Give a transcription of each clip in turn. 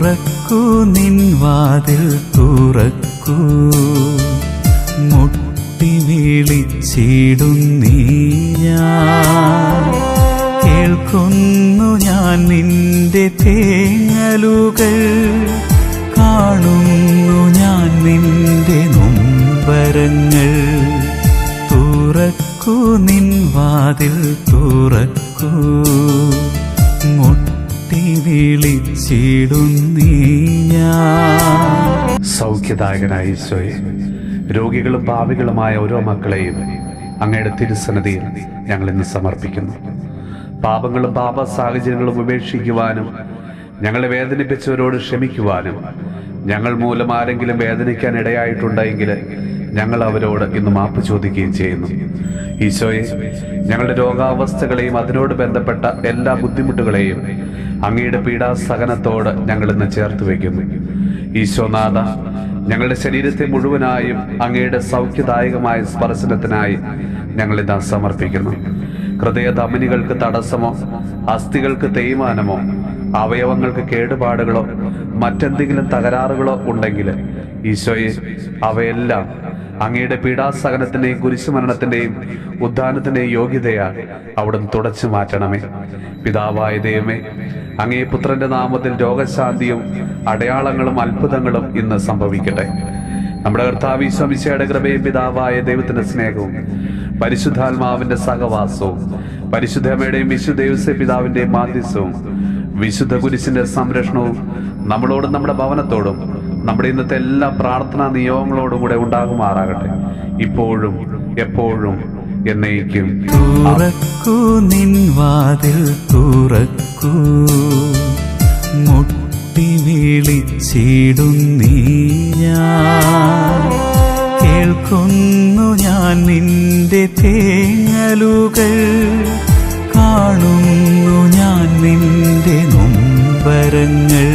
തുറക്കൂ നിൻ വാതിൽ തുറക്കൂ, മുട്ടി വിളിച്ചിടുന്നീ ഞാൻ. കേൾക്കുന്നു ഞാൻ നിന്റെ തേങ്ങലുകൾ, കാണുന്നു ഞാൻ നിന്റെ നൊമ്പരങ്ങൾ. തുറക്കൂ നിൻ വാതിൽ തുറക്കൂ, മുട്ടി വിളിച്ചിടുന്നീ ഞാൻ. സൗഖ്യദായകനായ ഈശോയെ, രോഗികളും പാപികളുമായ ഓരോ മക്കളെയും അങ്ങയുടെ തിരുസന്നിധിയിൽ ഞങ്ങൾ ഇന്ന് സമർപ്പിക്കുന്നു. പാപങ്ങളും പാപ സാഹചര്യങ്ങളും ഉപേക്ഷിക്കുവാനും ഞങ്ങളെ വേദനിപ്പിച്ചവരോട് ക്ഷമിക്കുവാനും ഞങ്ങൾ മൂലം ആരെങ്കിലും വേദനിക്കാൻ ഇടയായിട്ടുണ്ടെങ്കിൽ ഞങ്ങൾ അവരോട് ഇന്ന് മാപ്പ് ചോദിക്കുകയും ചെയ്യുന്നു. ഈശോയെ, ഞങ്ങളുടെ രോഗാവസ്ഥകളെയും അതിനോട് ബന്ധപ്പെട്ട എല്ലാ ബുദ്ധിമുട്ടുകളെയും അങ്ങയുടെ പീഡാസഹനത്തോട് ഞങ്ങൾ ഇന്ന് ചേർത്ത് വയ്ക്കുന്നു. ഈശോനാഥ, ഞങ്ങളുടെ ശരീരത്തെ മുഴുവനായും അങ്ങയുടെ സൗഖ്യദായകമായ സ്പർശനത്തിനായി ഞങ്ങളിതാ സമർപ്പിക്കുന്നു. ഹൃദയധമനികൾക്ക് തടസ്സമോ, അസ്ഥികൾക്ക് തേയ്മാനമോ, അവയവങ്ങൾക്ക് കേടുപാടുകളോ മറ്റെന്തെങ്കിലും തകരാറുകളോ ഉണ്ടെങ്കിൽ ഈശോയെ, അവയെല്ലാം അങ്ങയുടെ പീഡാസഹനത്തിന്റെയും കുരിശുമരണത്തിന്റെയും ഉദ്ധാനത്തിന്റെയും യോഗ്യതയാൽ അവിടുന്ന് തുടച്ചു മാറ്റണമേ. പിതാവായ ദൈവമേ, അങ്ങേ പുത്രന്റെ നാമത്തിൽ രോഗശാന്തിയും അടയാളങ്ങളും അത്ഭുതങ്ങളും ഇന്ന് സംഭവിക്കട്ടെ. നമ്മുടെ കർത്താവ് ഈശോ മിശിഹായുടെ കൃപയും പിതാവായ ദൈവത്തിന്റെ സ്നേഹവും പരിശുദ്ധാത്മാവിന്റെ സഹവാസവും പരിശുദ്ധമ്മയുടെയും വിശുദ്ധ ഔസേപ്പ് പിതാവിന്റെയും മാധ്യസ്ഥവും വിശുദ്ധ കുരിശിന്റെ സംരക്ഷണവും നമ്മളോടും നമ്മുടെ ഭവനത്തോടും നമ്മുടെ ഇന്നത്തെ എല്ലാ പ്രാർത്ഥനാ നിയോഗങ്ങളോടും കൂടെ ഉണ്ടാകുമാറാകട്ടെ, ഇപ്പോഴും എപ്പോഴും എന്നേക്കും. തുറക്കൂ നിൻ വാതിൽ തുറക്കൂ, മുട്ടി വിളിച്ചിടുന്നീ ഞാൻ. കേൾക്കുന്നു ഞാൻ നിന്റെ തേങ്ങലുകൾ, കാണുന്നു ഞാൻ നിന്റെ നൊമ്പരങ്ങൾ.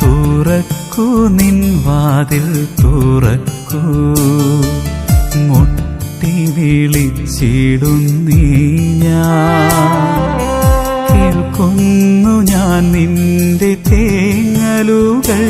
തുറക്കൂ നിൻ വാതിൽ തുറക്കൂ, മുട്ടി വിളിച്ചിടുന്നീ ഞാൻ. കേൾക്കുന്നു ഞാൻ നിന്റെ തേങ്ങലുകൾ.